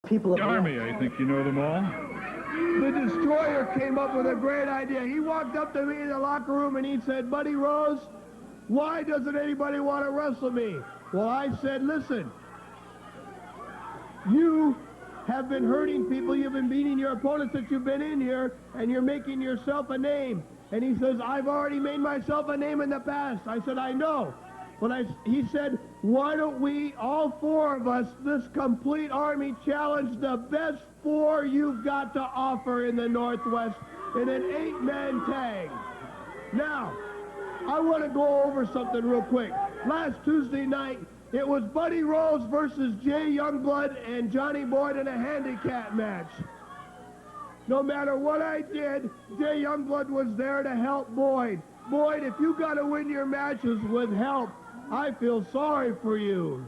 people of Army, I think you know them all. The Destroyer came up with a great idea. He walked up to me in the locker room and he said, Buddy Rose, why doesn't anybody want to wrestle me? Well, I said, listen, you have been hurting people. You've been beating your opponents since you've been in here, and you're making yourself a name. And he says, I've already made myself a name in the past. I said, I know. But he said, why don't we, all four of us, this complete army, challenge the best four you've got to offer in the Northwest in an 8-man tag. Now, I want to go over something real quick. Last Tuesday night, it was Buddy Rose versus Jay Youngblood and Johnny Boyd in a handicap match. No matter what I did, Jay Youngblood was there to help Boyd. Boyd, if you got to win your matches with help, I feel sorry for you.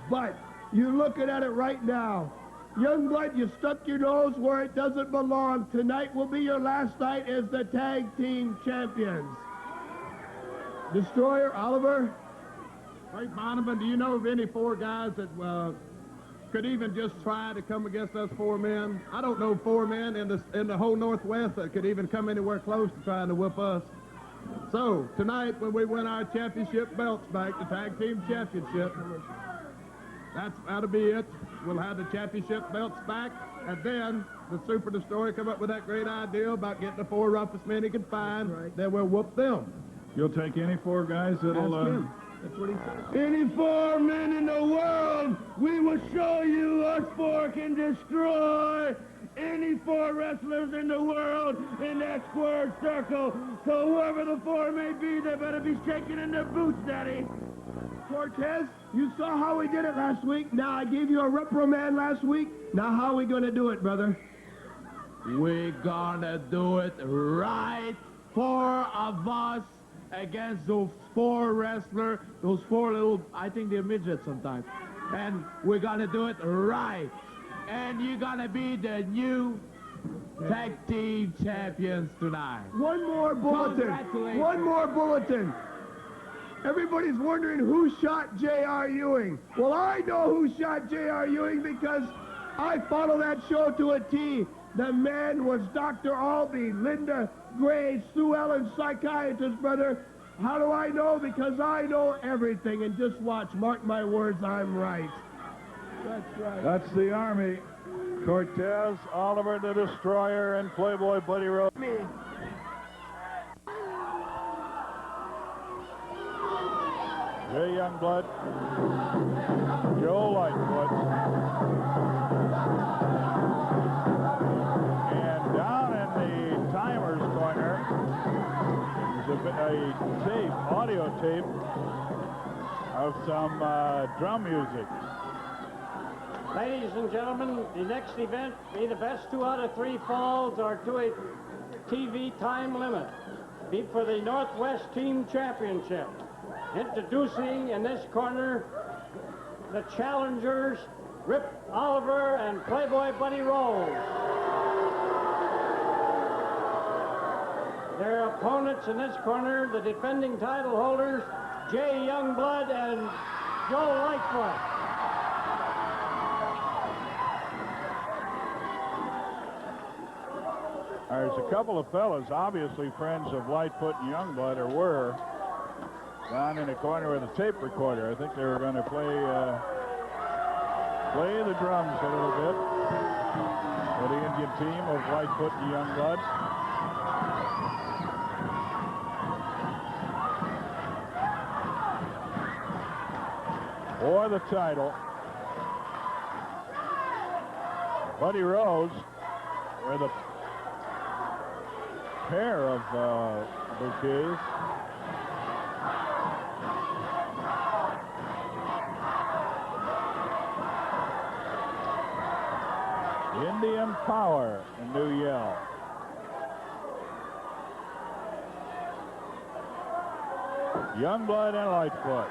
But you're looking at it right now. Youngblood, you stuck your nose where it doesn't belong. Tonight will be your last night as the tag team champions. Destroyer, Oliver? Frank Bonneman, do you know of any four guys that could even just try to come against us four men? I don't know four men in the whole Northwest that could even come anywhere close to trying to whip us. So, tonight, when we win our championship belts back, the tag team championship, that'll be it. We'll have the championship belts back, and then the Super Destroyer come up with that great idea about getting the four roughest men he can find, right. Then we'll whoop them. You'll take any four guys that'll... That's what he said. Any four men in the world, we will show you us four can destroy any four wrestlers in the world in that square circle. So whoever the four may be, they better be shaking in their boots, Daddy. Cortez, you saw how we did it last week. Now, I gave you a reprimand last week. Now, how are we going to do it, brother? We're gonna do it right. Four of us against those four wrestlers, those four little, I think they're midgets sometimes. And we're gonna do it right. And you're gonna be the new tag team champions tonight. One more bulletin. One more bulletin. Everybody's wondering who shot J.R. Ewing. Well, I know who shot J.R. Ewing because I follow that show to a T. The man was Dr. Albee, Linda Gray, Sue Ellen's psychiatrist, brother. How do I know? Because I know everything. And just watch, mark my words, I'm right. That's right. That's the Army. Cortez, Oliver the Destroyer, and Playboy Buddy Rose. Me. Jay Youngblood, Joe Lightfoot, and down in the timer's corner is a tape, audio tape of some drum music. Ladies and gentlemen, the next event, be the best 2 out of 3 falls or to a TV time limit. Be for the Northwest Team Championship. Introducing in this corner the challengers, Rip Oliver and Playboy Buddy Rose. Their opponents in this corner, the defending title holders, Jay Youngblood and Joe Lightfoot. There's a couple of fellas, obviously friends of Lightfoot and Youngblood, or were, down in the corner with a tape recorder. I think they were going to play the drums a little bit for the Indian team of Lightfoot and Youngblood. For the title, Buddy Rose with a pair of bouquets. Indian Power, a new yell. Youngblood and Lightfoot.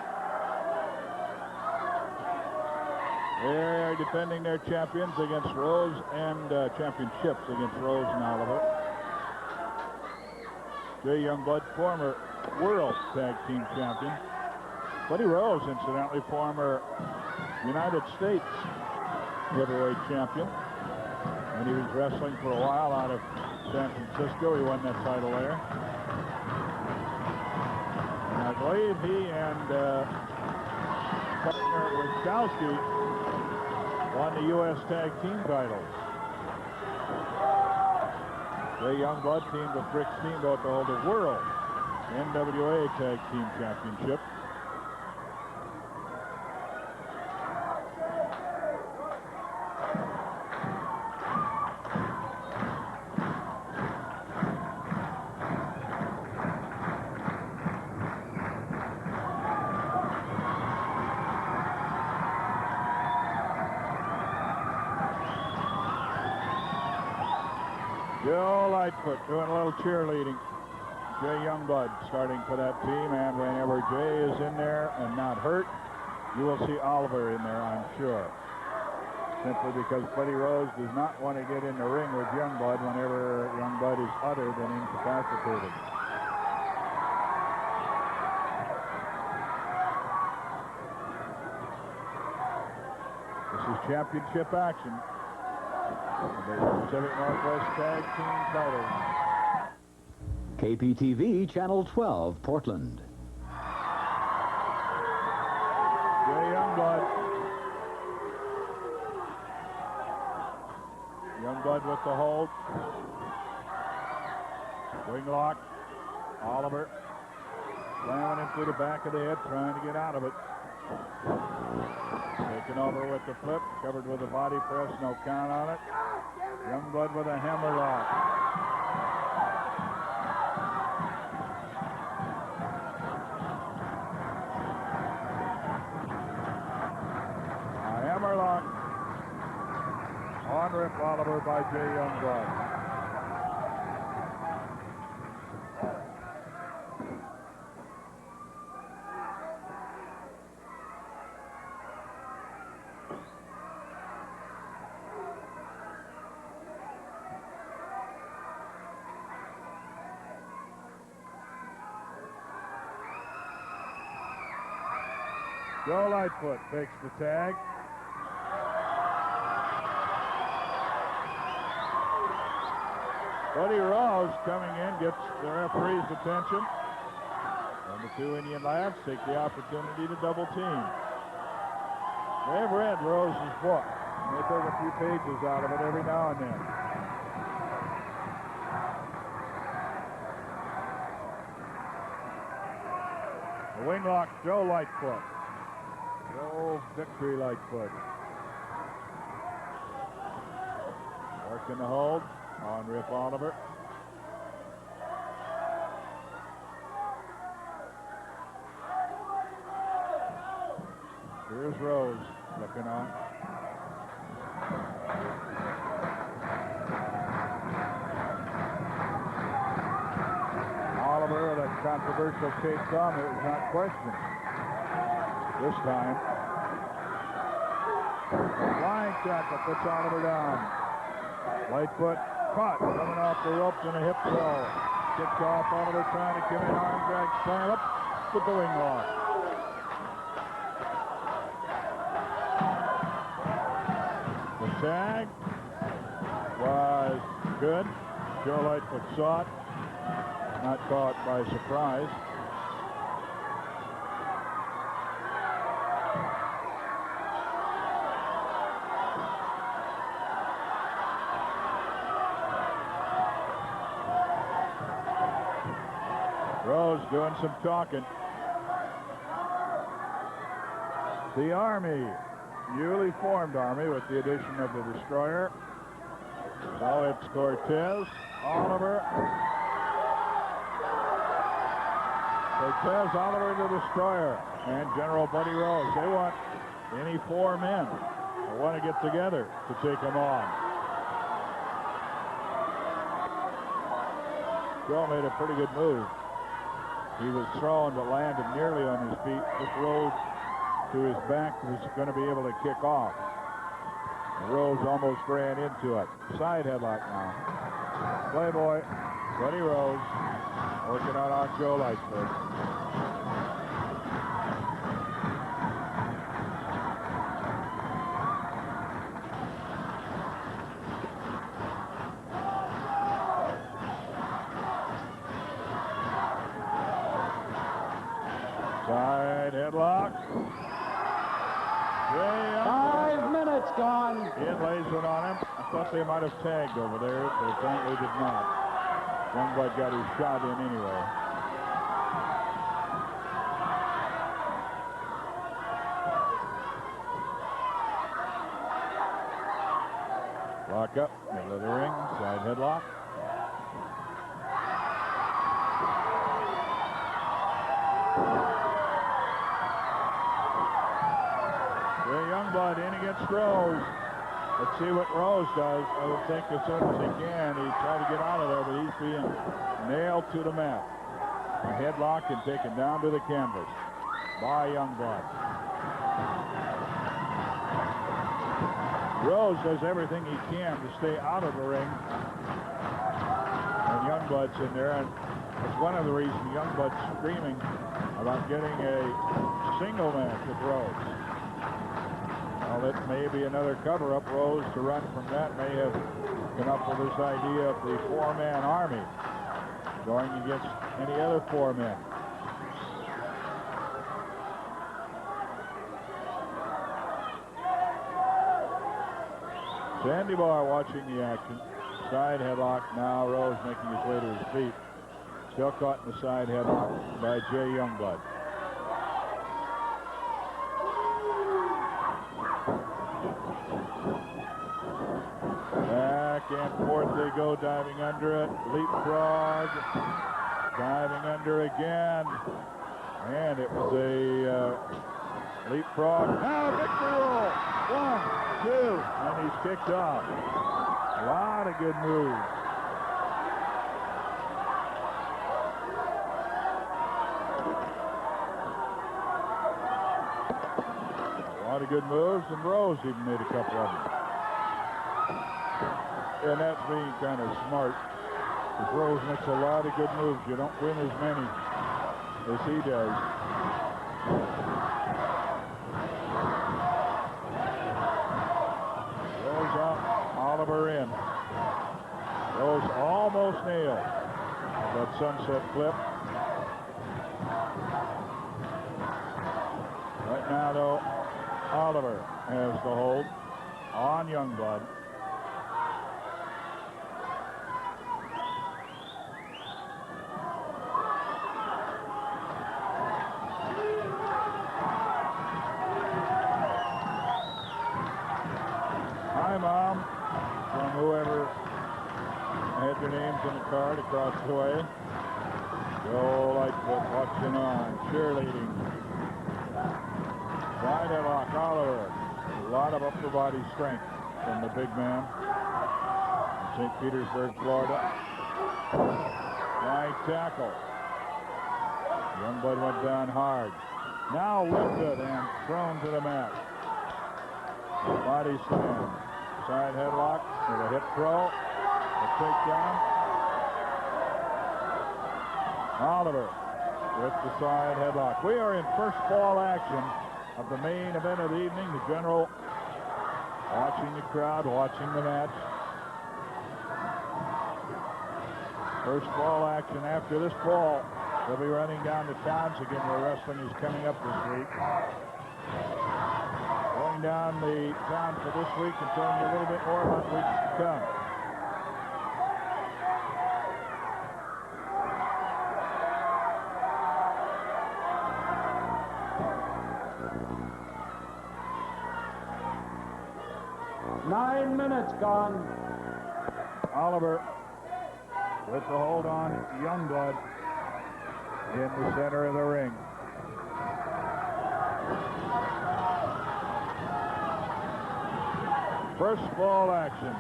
They're defending their champions against Rose and championships against Rose and Oliver. Jay Youngblood, former World Tag Team Champion. Buddy Rose, incidentally, former United States heavyweight champion. And he was wrestling for a while out of San Francisco. He won that title there. And I believe he and partner Witkowski won the U.S. Tag Team titles. The Youngblood teamed with Rick Steamboat to hold the World NWA Tag Team Championship. Joe Lightfoot doing a little cheerleading. Jay Youngblood starting for that team, and whenever Jay is in there and not hurt, you will see Oliver in there, I'm sure. Simply because Buddy Rose does not want to get in the ring with Youngblood whenever Youngblood is other than incapacitated. This is championship action. The Pacific Northwest Tag Team titles. KPTV Channel 12, Portland. Jay Youngblood. Youngblood with the hold. Wing lock. Oliver slamming him through the back of the head, trying to get out of it. Taken over with the flip, covered with a body press, no count on it. Youngblood with a hammerlock. A hammerlock on Rip Oliver by Jay Youngblood. Joe Lightfoot takes the tag. Buddy Rose coming in, gets the referee's attention. And the two Indian lads take the opportunity to double team. They've read Rose's book. And they take a few pages out of it every now and then. The winglock, Joe Lightfoot. Joe Victory Lightfoot. Working the hold on Rip Oliver. Here's Rose looking on. Oliver, that controversial Kate thumb, it was not questioned. This time, flying tackle puts Oliver down. Lightfoot caught, coming off the ropes in a hip throw. Kicks off, Oliver trying to come in, arm drag, slam up with the wing lock. The tag was good. Joe Lightfoot saw it, not caught by surprise. Rose doing some talking. The Army, newly formed Army with the addition of the Destroyer. Now it's Cortez, Oliver. Cortez, Oliver, the Destroyer, and General Buddy Rose. They want any four men that want to get together to take them on. Joe made a pretty good move. He was thrown but landed nearly on his feet. Just rolled to his back, was going to be able to kick off. Rose almost ran into it. Side headlock now. Playboy, Buddy Rose, working out on Joe Lightfoot. Side headlock. 5 minutes gone. It lays it on him. I thought they might have tagged over there. They apparently did not. Youngblood got his shot in anyway. Lock up, middle of the ring, side headlock. Youngblood in against Rose. Let's see what Rose does. I would think as soon as he can, he'd try to get out of there, but he's being nailed to the mat. A headlock and taken down to the canvas by Youngblood. Rose does everything he can to stay out of the ring. And Youngblood's in there, and it's one of the reasons Youngblood's screaming about getting a single match with Rose. Well, it may be another cover-up. Rose, to run from that, may have come up with this idea of the four-man army going against any other four men. Sandy Bar watching the action. Side headlock. Now Rose making his way to his feet. Still caught in the side headlock by Jay Youngblood. Back and forth they go, diving under it. Leapfrog. Diving under again. And it was a leapfrog. Now victory roll. 1, 2, and he's kicked off. A lot of good moves. A lot of good moves, and Rose even made a couple of them. And that's being kind of smart. Because Rose makes a lot of good moves. You don't win as many as he does. Oliver in. Rose almost nailed that sunset flip. Right now, though, Oliver has the hold on Youngblood. Hi, Mom. From whoever had their names in the card across the way. Joe Lightfoot watching on, cheerleading. Side headlock, Oliver. A lot of upper body strength from the big man. St. Petersburg, Florida. High tackle. Youngblood went down hard. Now lifted and thrown to the mat. Body slam. Side headlock with a hip throw. A takedown. Oliver with the side headlock. We are in first fall action of the main event of the evening. The general watching the crowd, watching the match. First fall action. After this fall, they'll be running down to towns again where wrestling is coming up this week. Going down the town for this week and telling you a little bit more about weeks to come. Nine minutes gone. Oliver with the hold on Youngblood in the center of the ring. First fall action.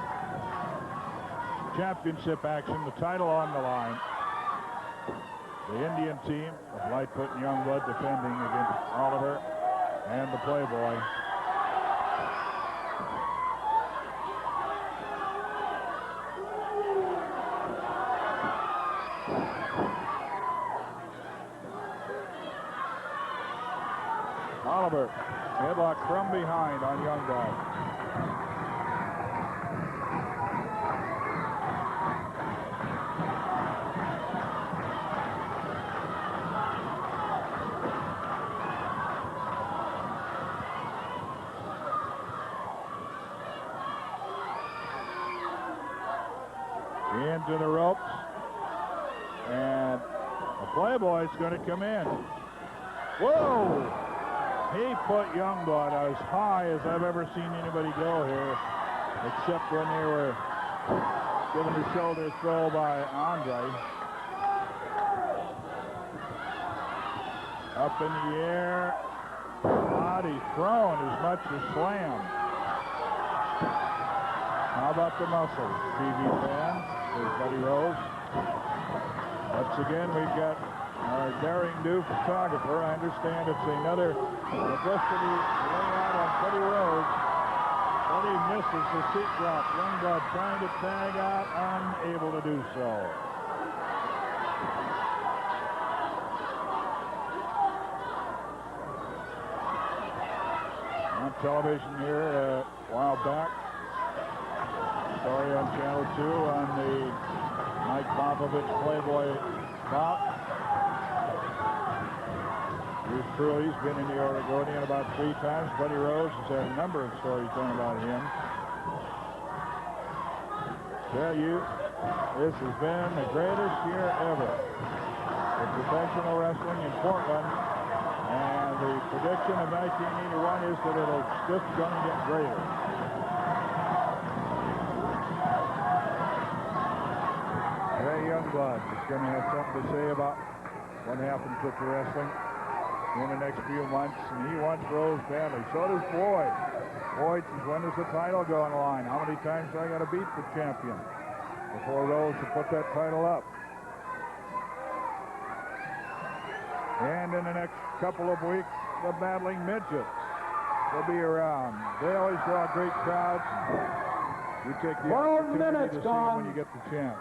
Championship action, the title on the line. The Indian team of Lightfoot and Youngblood defending against Oliver and the Playboy. Oliver, headlock from behind on Youngblood. into the ropes. And the Playboy's going to come in. Whoa! He put Youngblood as high as I've ever seen anybody go here, except when they were given the shoulder throw by Andre. Up in the air, body thrown as much as slammed. How about the muscles, TV fans? There's Buddy Rose. Once again, we've got our daring new photographer. I understand it's another publicity layout on Buddy Rose. Buddy misses the seat drop. Youngblood trying to tag out, unable to do so. On television here a while back. Story on Channel 2 on the Mike Popovich Playboy bout. He's true, he's been in the Oregonian about 3 times. Buddy Rose has had a number of stories done about him. Tell you, this has been the greatest year ever for professional wrestling in Portland. And the prediction of 1981 is that it'll just going to get greater. Youngblood is going to have something to say about what happens with the wrestling in the next few months, and he wants Rose badly. So does Boyd. Boyd says, when does the title go on the line? How many times do I got to beat the champion before Rose will put that title up? And in the next couple of weeks, the battling midgets will be around. They always draw great crowds. You take the opportunity to see them when you get the chance.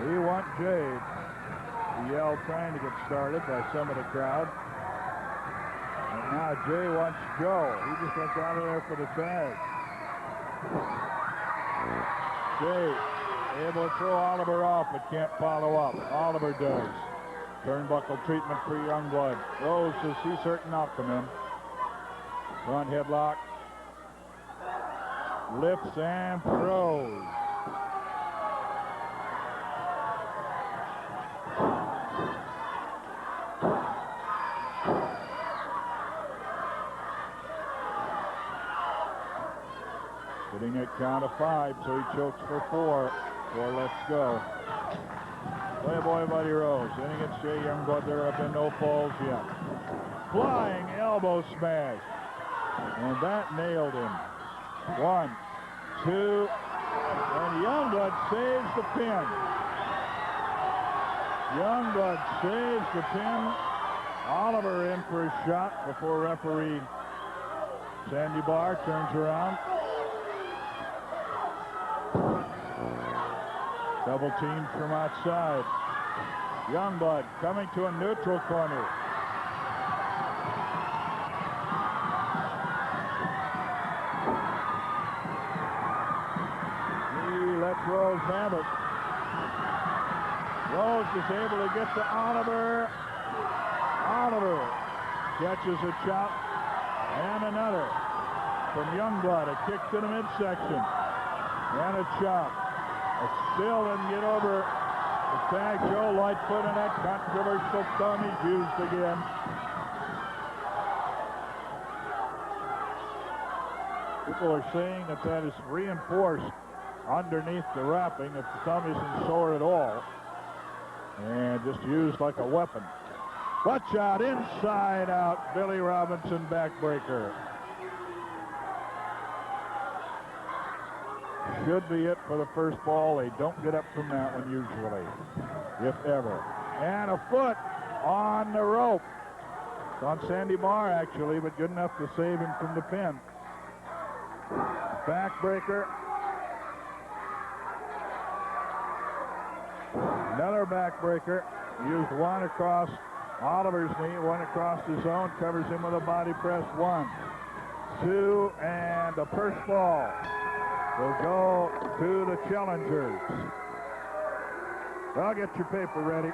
We want Jade to yell trying to get started by some of the crowd. And now Jay wants Joe. He just went out of there for the tag. Jay able to throw Oliver off but can't follow up. Oliver does. Turnbuckle treatment for Youngblood. Rose says he's certain not come in. Front headlock. Lifts and throws. Sitting at count of 5, so he chokes for 4. 4 lets go. Playboy Buddy Rose in against Jay Youngblood. There have been no falls yet. Flying elbow smash. And that nailed him. 1, 2, and Youngblood saves the pin. Youngblood saves the pin. Oliver in for a shot before referee Sandy Barr turns around. Double team from outside. Youngblood coming to a neutral corner. He lets Rose have it. Rose is able to get to Oliver. Oliver catches a chop and another from Youngblood. A kick to the midsection and a chop. Still didn't get over the tag. Joe Lightfoot, and that controversial thumb is used again. People are saying that that is reinforced underneath the wrapping if the thumb isn't sore at all, and just used like a weapon. Watch out, inside out, Billy Robinson backbreaker. Should be it for the first ball. They don't get up from that one usually, if ever. And a foot on the rope. It's on Sandy Barr, actually, but good enough to save him from the pin. Backbreaker. Another backbreaker. Used one across Oliver's knee, one across his own. Covers him with a body press. 1, 2, and the first ball will go to the challengers. Well, get your paper ready.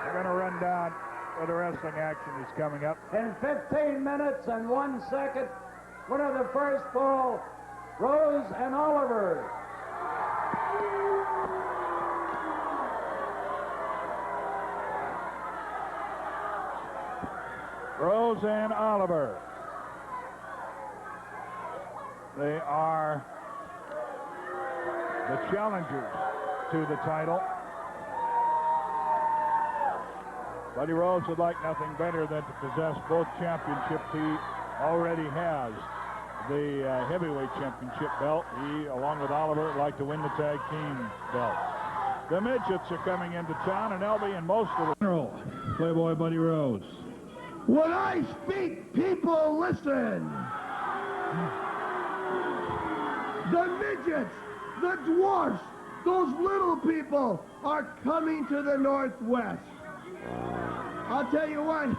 We're going to run down where the wrestling action is coming up. In 15 minutes and 1 second, winner of the first fall, Rose and Oliver. Rose and Oliver. They are the challengers to the title. Buddy Rose would like nothing better than to possess both championships. He already has the heavyweight championship belt. He, along with Oliver, would like to win the tag team belt. The midgets are coming into town, and they'll be in most of the general. Playboy Buddy Rose. When I speak, people listen. The midgets, the dwarfs, those little people are coming to the Northwest. I'll tell you what,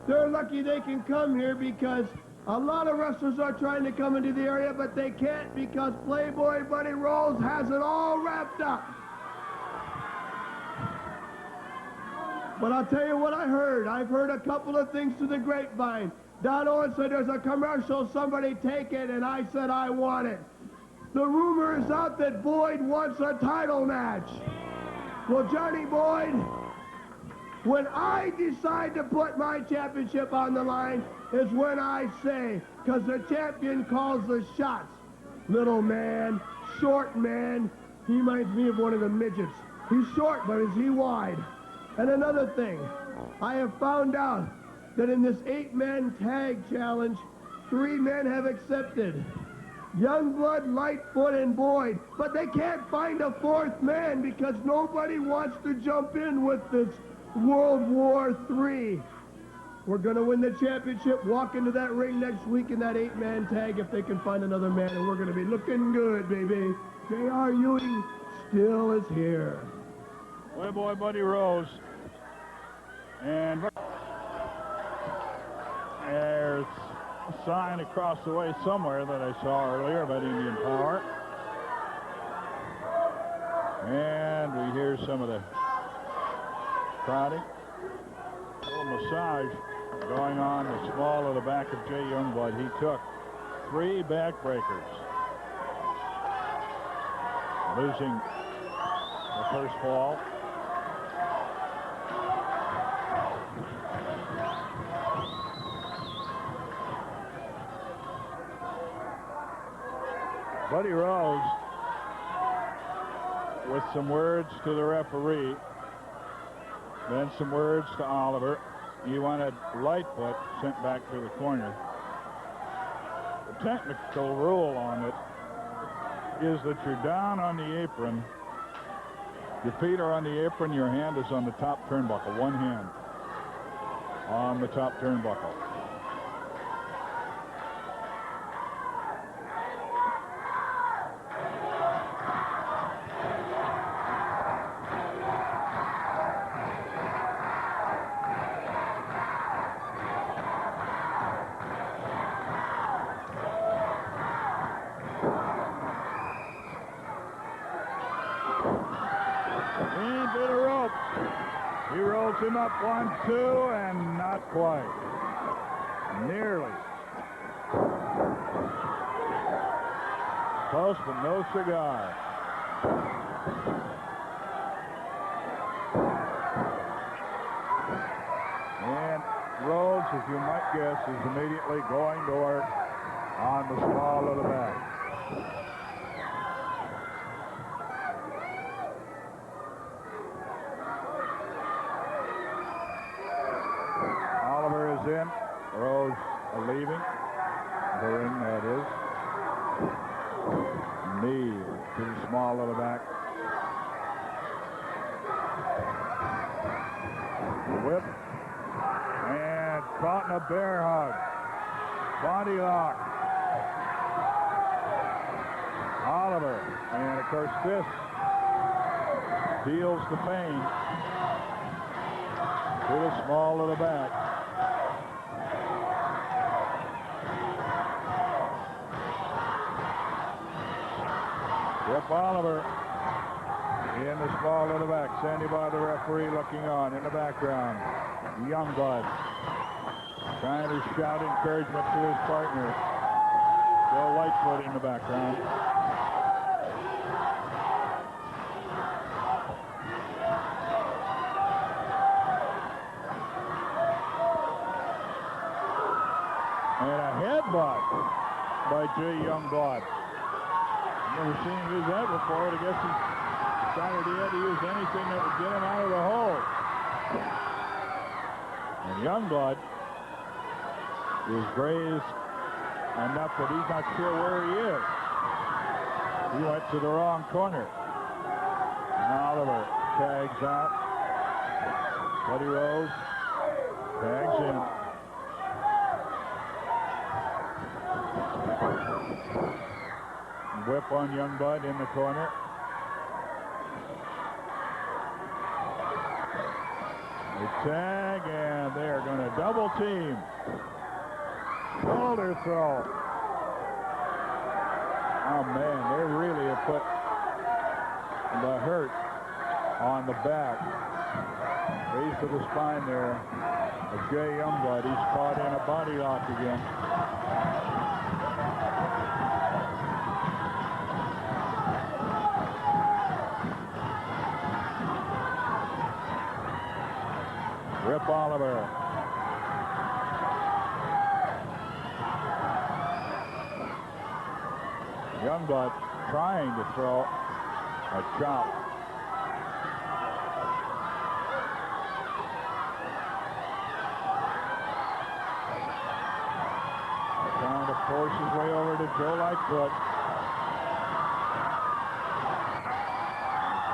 they're lucky they can come here because a lot of wrestlers are trying to come into the area, but they can't because Playboy Buddy Rose has it all wrapped up. But I'll tell you what I heard. I've heard a couple of things through the grapevine. Don Owen said there's a commercial, somebody take it, and I said I want it. The rumor is out that Boyd wants a title match. Well, Johnny Boyd, when I decide to put my championship on the line is when I say, because the champion calls the shots. Little man, short man, he reminds me of one of the midgets. He's short, but is he wide? And another thing, I have found out that in this 8-man tag challenge, 3 men have accepted. Youngblood, Lightfoot, and Boyd. But they can't find a 4th man because nobody wants to jump in with this World War III. We're going to win the championship, walk into that ring next week in that 8-man tag if they can find another man, and we're going to be looking good, baby. J.R. Ewing still is here. Playboy Buddy Rose. And there's a sign across the way somewhere that I saw earlier about Indian Power. And we hear some of the prodding. A little massage going on the small of the back of Jay Youngblood. He took 3 backbreakers, losing the first fall. Buddy Rose with some words to the referee, then some words to Oliver. He wanted Lightfoot sent back to the corner. The technical rule on it is that you're down on the apron. Your feet are on the apron, your hand is on the top turnbuckle, one hand on the top turnbuckle. He rolls him up 1, 2, and not quite. Nearly. Close, but no cigar. And Rhodes, as you might guess, is immediately going to work on the small of the back. In, Rose leaving the ring, that is. Knee to the small of the back. Whip. And caught in a bear hug. Body lock. Oliver. And of course this deals the pain to the small of the back. Rip Oliver In the small of the back, Sandy Bar, the referee, looking on in the background. Youngblood trying to shout encouragement to his partner. Bill Lightfoot in the background. And a headbutt by Jay Youngblood. Never seen him use that before, but I guess he decided he had to use anything that would get him out of the hole. And Youngblood is grazed enough that he's not sure where he is. He went to the wrong corner. And Oliver tags out. Buddy Rose tags in. Whip on Youngblood in the corner. They tag, and they're going to double team. Shoulder throw. Oh, man, they really have put the hurt on the back. Base of the spine there of Jay Youngblood. He's caught in a body lock again. Rip Oliver. Youngblood trying to throw a chop. Trying to force his way over to Joe Lightfoot.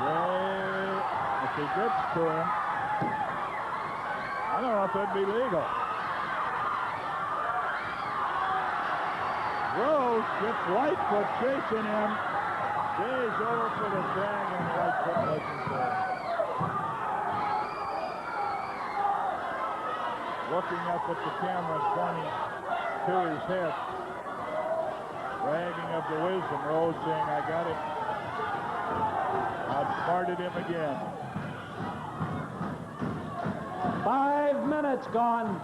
Jay, if he gets to him, I don't know if that'd be legal. Rose gets Lightfoot chasing him. Jay's over for the tag, and Lightfoot wasn't there. Looking up at the camera, pointing to his head. Bragging of the wisdom. Rose saying, I got it. Outsmarted him again. 5 minutes gone.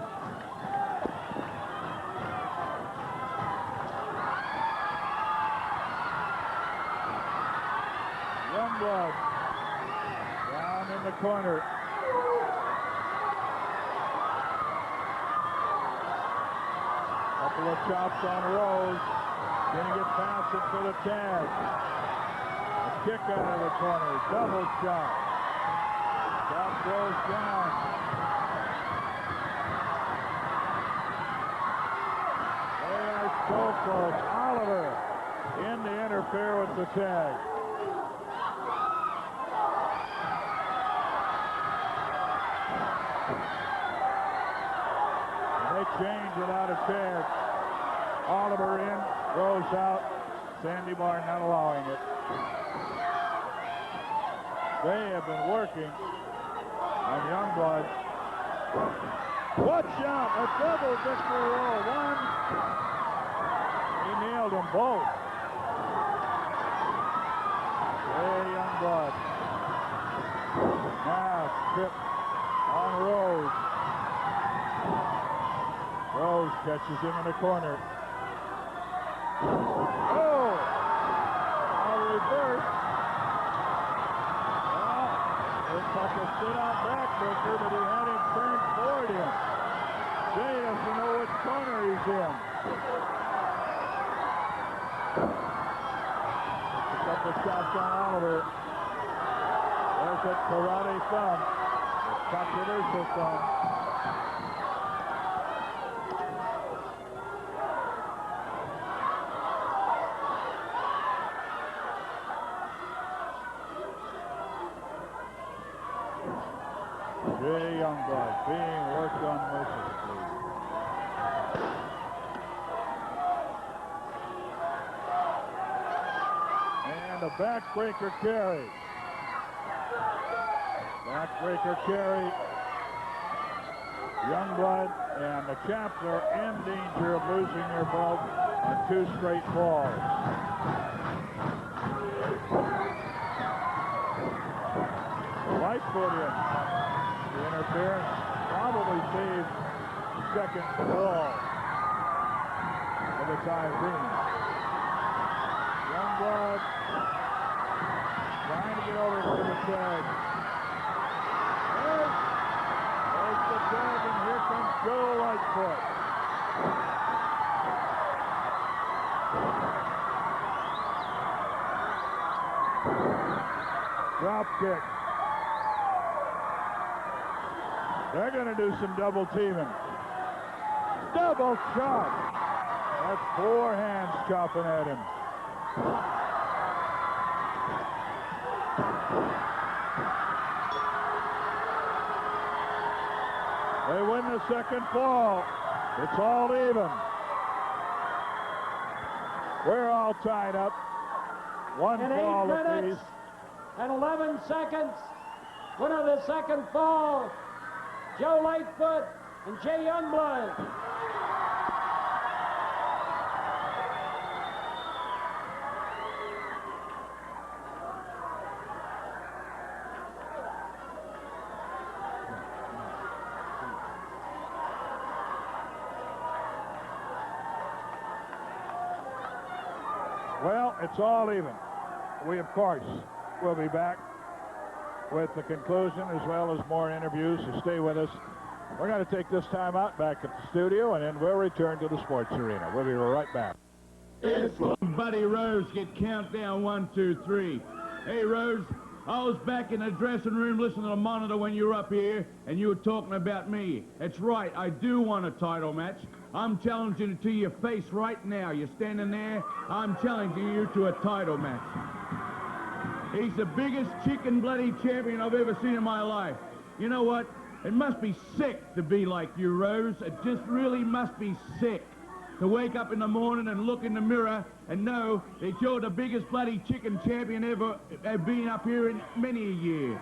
Youngblood down in the corner. Couple of chops on Rose. Gonna get past it for the tag. A kick out of the corner. Double chop. Chop goes down. They are so close. Oliver in to interfere with the tag. Change without a tag. Oliver in, Rose out. Sandy Bar not allowing it. They have been working on Youngblood. What shot? A double victory roll. One. He nailed them both. Hey, Youngblood. Now trip on Rose. Rose catches him in the corner. Oh! A reverse. Well, looks like a sit-out backbreaker, but he had him turned toward him. Jay doesn't know which corner he's in. A couple shots on Oliver. There's that karate thumb. The controversial thumb. Jay Youngblood being worked on mercilessly. And a backbreaker carry. Backbreaker carry. Youngblood and the Chaps are in danger of losing their belt on 2 straight falls. Lightfoot in. The interference probably saved the second ball of the tie team. Youngblood trying to get over to the tag. There's the tag, and here comes Joe Lightfoot. Drop kick. They're going to do some double teaming. Double chop. That's 4 hands chopping at him. They win the second fall. It's all even. We're all tied up. 1 fall In 8 apiece. minutes and 11 seconds, winner of the second fall, Joe Lightfoot and Jay Youngblood. Well, it's all even. We, of course, will be back with the conclusion as well as more interviews, so stay with us. We're going to take this time out back at the studio, and then we'll return to the sports arena. We'll be right back. Buddy Rose get countdown 1, 2, 3. Hey, Rose, I was back in the dressing room listening to the monitor when you were up here, and you were talking about me. That's right, I do want a title match. I'm challenging it to your face right now. You're standing there, I'm challenging you to a title match. He's the biggest chicken bloody champion I've ever seen in my life. You know what? It must be sick to be like you, Rose. It just really must be sick to wake up in the morning and look in the mirror and know that you're the biggest bloody chicken champion ever been up here in many a year.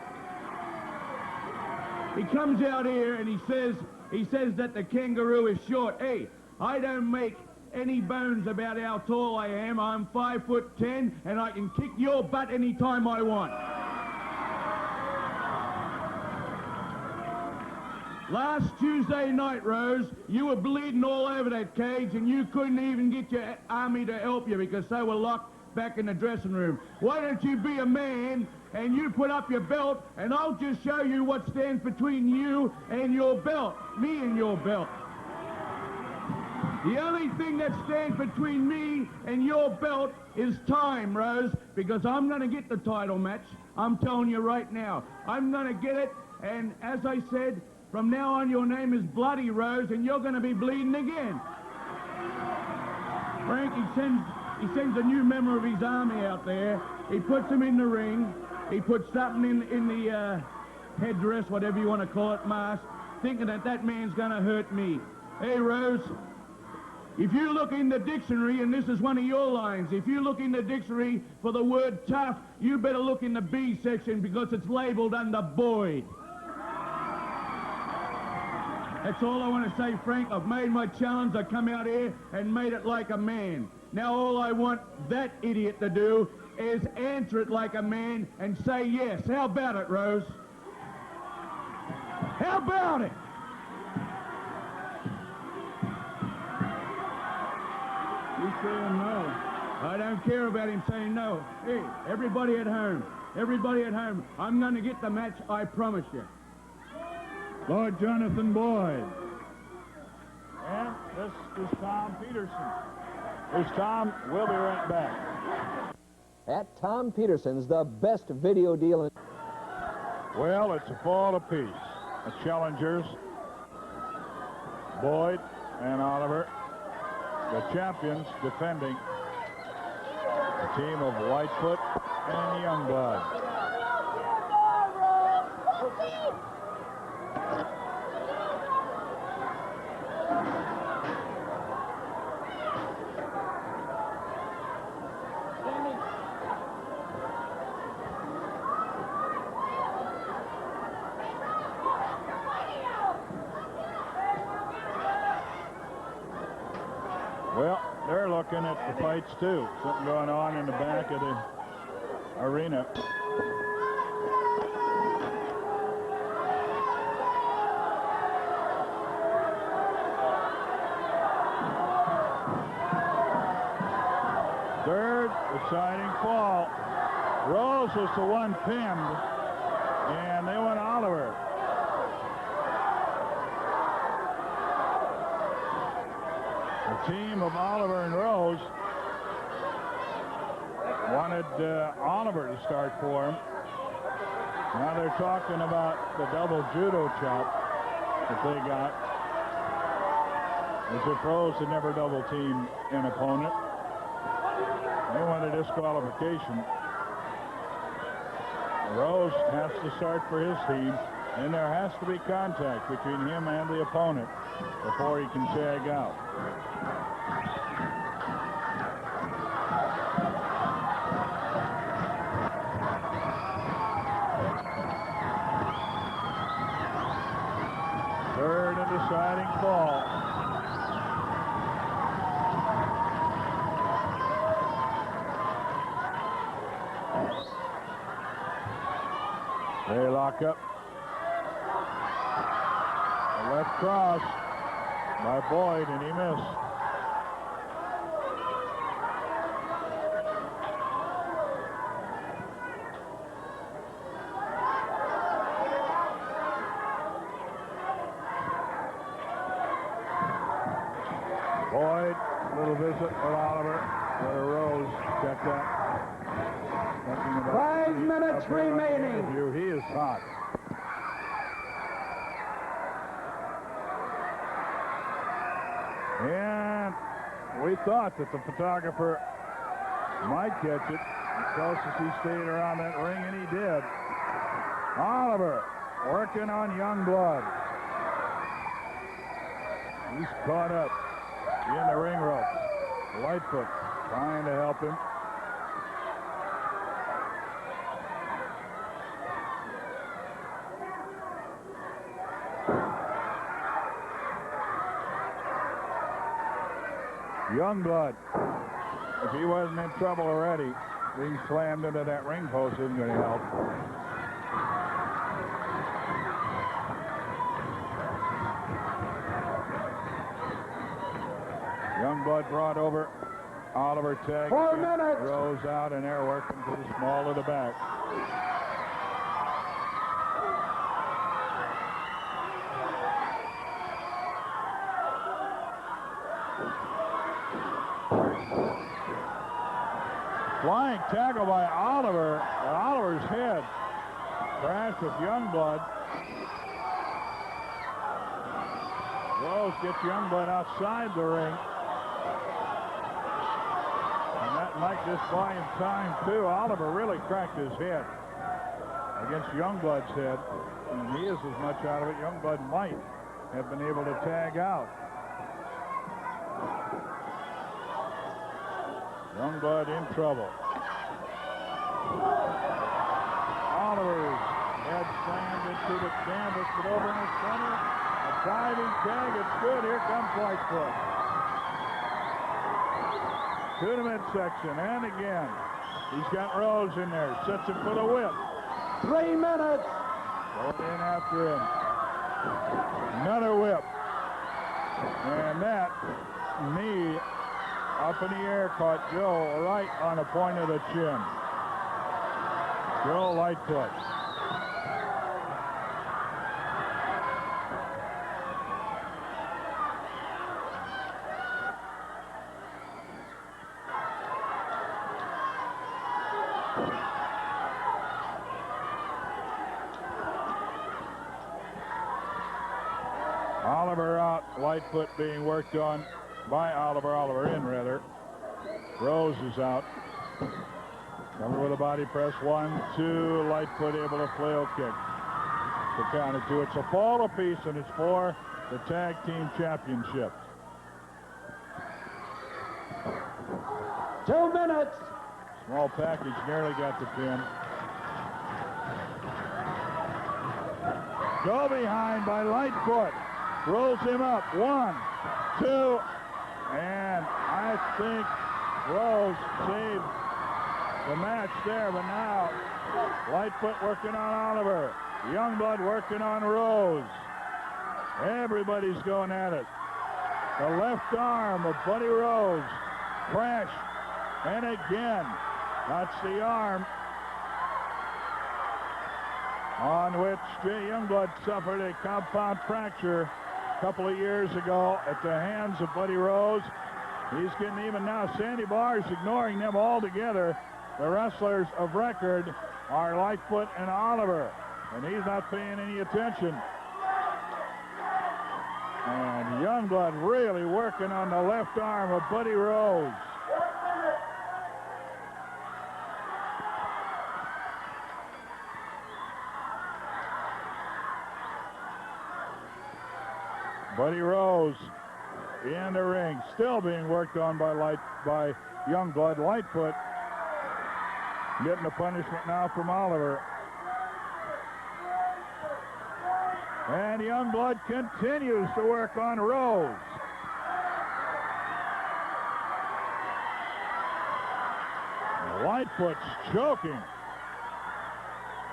He comes out here and he says that the kangaroo is short. Hey, I don't make any bones about how tall I am. I'm 5'10", and I can kick your butt anytime I want. Last Tuesday night, Rose, you were bleeding all over that cage, and you couldn't even get your army to help you because they were locked back in the dressing room. Why don't you be a man and you put up your belt, and I'll just show you what stands between you and your belt, me and your belt. The only thing that stands between me and your belt is time, Rose, because I'm going to get the title match. I'm telling you right now. I'm going to get it, and as I said, from now on your name is Bloody Rose, and you're going to be bleeding again. Frank, he sends a new member of his army out there. He puts him in the ring. He puts something in the headdress, whatever you want to call it, mask, thinking that that man's going to hurt me. Hey, Rose, if you look in the dictionary, and this is one of your lines, if you look in the dictionary for the word tough, you better look in the B section because it's labeled under Boyd. That's all I want to say, Frank. I've made my challenge. I come out here and made it like a man. Now all I want that idiot to do is answer it like a man and say yes. How about it, Rose? How about it? He's saying no. I don't care about him saying no. Hey, everybody at home, I'm going to get the match, I promise you. Lord Jonathan Boyd. And this is Tom Peterson. Here's Tom. We'll be right back. At Tom Peterson's, the best video deal in... Well, it's a fall apiece. The challengers, Boyd and Oliver. The champions defending the team of Lightfoot and Youngblood. Well, they're looking at the fights too. Something going on in the back of the arena. deciding fall. Rose was the one pinned, and they went Oliver. The team of Oliver and Rose wanted Oliver to start for him. Now they're talking about the double judo chop that they got. As if Rose had never double teamed an opponent. They want a disqualification. Rose has to start for his team, and there has to be contact between him and the opponent before he can tag out. Third and deciding fall. They lock up. A left cross by Boyd, and he missed. Boyd, a little visit with Oliver. Rose checked that. 5 minutes remaining. He is hot. And we thought that the photographer might catch it as close as he stayed around that ring, and he did. Oliver working on Youngblood. He's caught up in the ring ropes. Lightfoot trying to help him. Youngblood, if he wasn't in trouble already, being slammed into that ring post isn't going to help. Youngblood brought over. Oliver tagged. 4 minutes. Rose out, and they're working to the small of the back. Flying tackle by Oliver, and Oliver's head crashed with Youngblood. Rose gets Youngblood outside the ring. And that might just buy him time, too. Oliver really cracked his head against Youngblood's head. And he is as much out of it. Youngblood might have been able to tag out. Youngblood in trouble. Oliver's head slammed into the canvas, but over in the center, a diving tag. It's good. Here comes Lightfoot. To the midsection, and again. He's got Rose in there. Sets him for the whip. 3 minutes. Going in after him. Another whip. And that knee up in the air caught Joe right on the point of the chin. Joe Lightfoot. Oliver out, Lightfoot being worked on by Oliver in rather. Rose is out. Cover with a body press, 1, 2, Lightfoot able to flail kick. To count it 2. It's a fall apiece, and it's for the tag team championship. 2 minutes. Small package nearly got the pin. Go behind by Lightfoot. Rolls him up. 1, 2, and I think Rose saved the match there, but now Lightfoot working on Oliver. Youngblood working on Rose. Everybody's going at it. The left arm of Buddy Rose crashed, and again That's the arm on which Jay Youngblood suffered a compound fracture a couple of years ago at the hands of Buddy Rose. He's getting even now. Sandy Barr's ignoring them altogether. The wrestlers of record are Lightfoot and Oliver, and he's not paying any attention. And Youngblood really working on the left arm of Buddy Rose. Buddy Rose in the ring, still being worked on by Youngblood. Lightfoot getting a punishment now from Oliver. And Youngblood continues to work on Rose. Lightfoot's choking.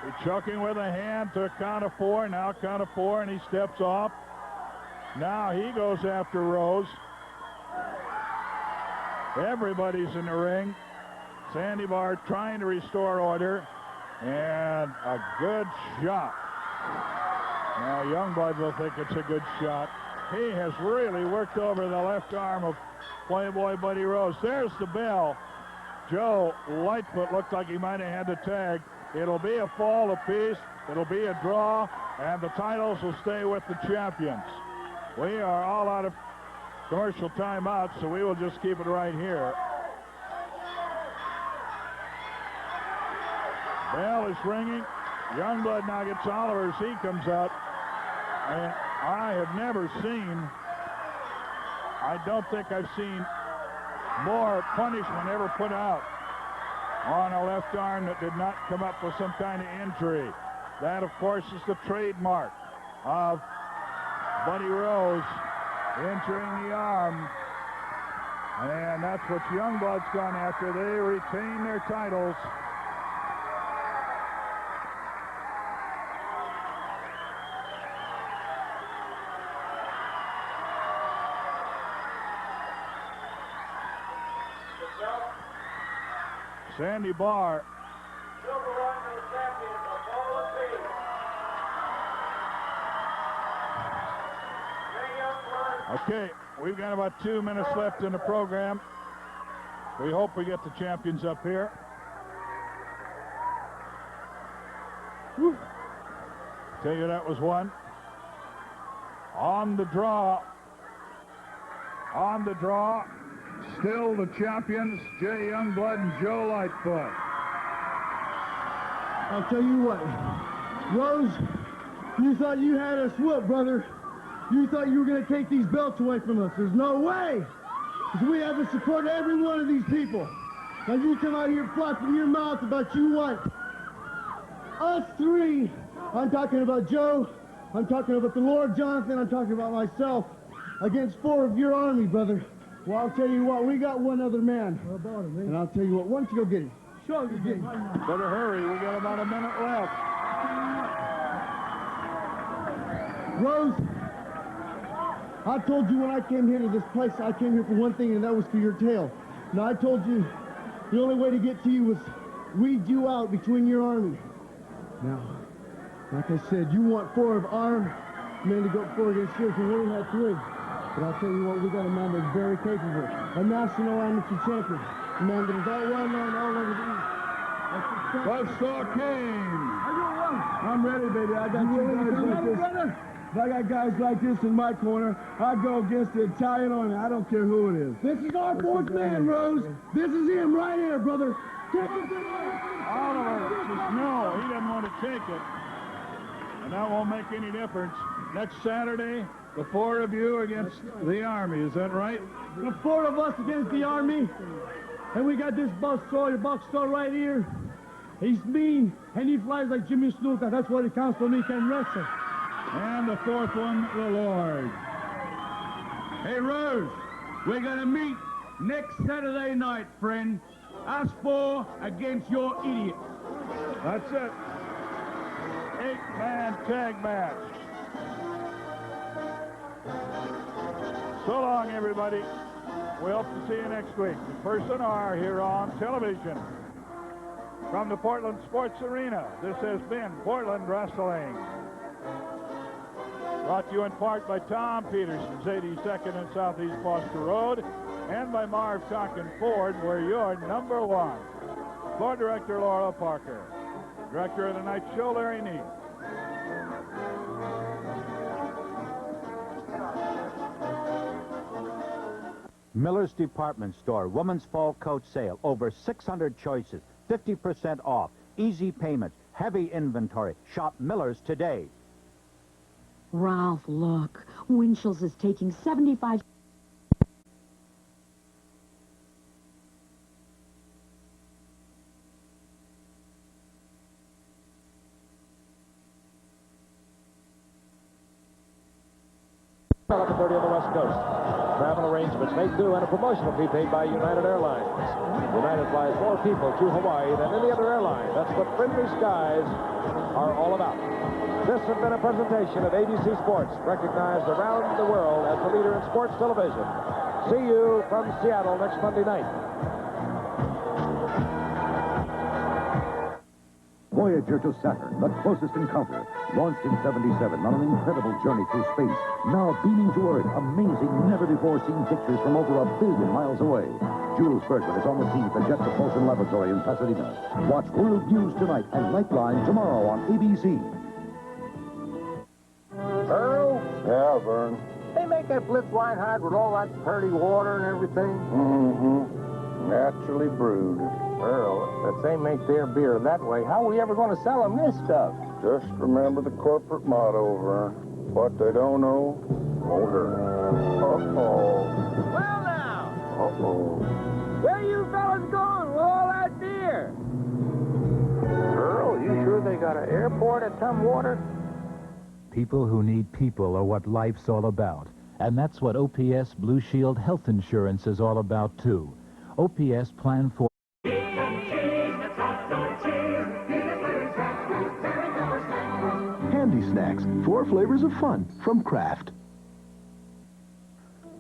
He's choking with a hand to a count of 4. Now count of 4, and he steps off. Now he goes after Rose. Everybody's in the ring. Sandy Barr trying to restore order. And a good shot. Now Youngblood will think it's a good shot. He has really worked over the left arm of Playboy Buddy Rose. There's the bell. Joe Lightfoot looked like he might have had the tag. It'll be a fall apiece. It'll be a draw. And the titles will stay with the champions. We are all out of commercial timeout, so we will just keep it right here. Bell is ringing. Youngblood now gets Oliver as he comes out. And I have never seen, I don't think I've seen more punishment ever put out on a left arm that did not come up with some kind of injury. That, of course, is the trademark of Buddy Rose, injuring the arm. And that's what Youngblood's gone after. They retain their titles. Sandy Barr. Okay, we've got about 2 minutes left in the program. We hope we get the champions up here. Whew. Tell you that was one. On the draw. On the draw. Still the champions, Jay Youngblood and Joe Lightfoot. I'll tell you what, Rose, you thought you had us whooped, brother. You thought you were going to take these belts away from us. There's no way. Because we have the support of every one of these people. Now you come out here flopping your mouth about you want us 3. I'm talking about Joe. I'm talking about the Lord Jonathan. I'm talking about myself against 4 of your army, brother. Well, I'll tell you what, we got one other man. And I'll tell you what, why don't you go get him? Sure, go get him. Better hurry, we got about a minute left. Rose, I told you when I came here to this place, I came here for one thing, and that was for your tail. Now, I told you the only way to get to you was weed you out between your army. Now, like I said, you want 4 of our men to go 4 against yours, and we only had 3. But I'll tell you what, we got a man that's very capable, a national amateur champion, a man that is all well known all over the East. Buzzsaw Kane. I'm ready, baby. I got you guys like this. Brother? If I got guys like this in my corner, I go against the Italian army. I don't care who it is. This is our 4th man, Rose. This is him right here, brother. Oliver says no, he doesn't want to take it. And that won't make any difference. Next Saturday, the 4 of you against the Army, is that right? The 4 of us against the Army. And we got this Buzzsaw right here. He's mean, and he flies like Jimmy Snuka. That's what it counts for me, can wrestle. And the 4th one, the Lord. Hey, Rose, we're going to meet next Saturday night, friend. Us 4 against your idiots. That's it. 8-man tag match. So long, everybody. We hope to see you next week. Person R here on television. From the Portland Sports Arena, this has been Portland Wrestling. Brought to you in part by Tom Peterson's 82nd and Southeast Foster Road, and by Marv Tonkin Ford, where you're number one. Floor Director Laura Parker. Director of the Night Show, Larry Neat. Miller's Department Store, women's fall coat sale, over 600 choices, 50% off, easy payment, heavy inventory. Shop Miller's today. Ralph, look. Winchell's is taking 75... $11.30 on the West Coast. Travel arrangements made due and a promotional fee paid by United Airlines. United flies more people to Hawaii than any other airline. That's what friendly skies are all about. This has been a presentation of ABC Sports, recognized around the world as the leader in sports television. See you from Seattle next Monday night. Voyager to Saturn, the closest encounter. Launched in '77 on an incredible journey through space. Now beaming to Earth, amazing, never-before-seen pictures from over 1 billion miles away. Jules Bergman is on the scene at the Jet Propulsion Laboratory in Pasadena. Watch World News Tonight and Nightline tomorrow on ABC. Earl? Yeah, Vern. They make that Blitz White Hide with all that pretty water and everything? Mm-hmm. Naturally brewed. Earl, if they make their beer that way, how are we ever going to sell them this stuff? Just remember the corporate motto, Vern. What they don't know, won't hurt. Uh-oh. Well, now. Uh-oh. Where you fellas going with all that beer? Earl, you sure they got an airport at Tumwater? People who need people are what life's all about. And that's what OPS Blue Shield Health Insurance is all about, too. OPS Plan for... Handy Snacks, 4 flavors of fun from Kraft.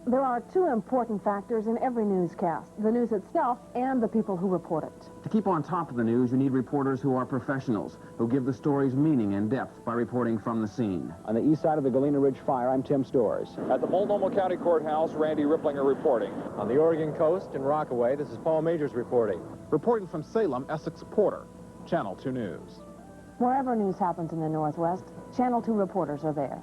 There are 2 important factors in every newscast, the news itself and the people who report it. To keep on top of the news, you need reporters who are professionals, who give the stories meaning and depth by reporting from the scene. On the east side of the Galena Ridge fire, I'm Tim Storrs. At the Multnomah County Courthouse, Randy Ripplinger reporting. On the Oregon coast in Rockaway, this is Paul Majors reporting. Reporting from Salem, Essex Porter, Channel 2 News. Wherever news happens in the Northwest, Channel 2 reporters are there.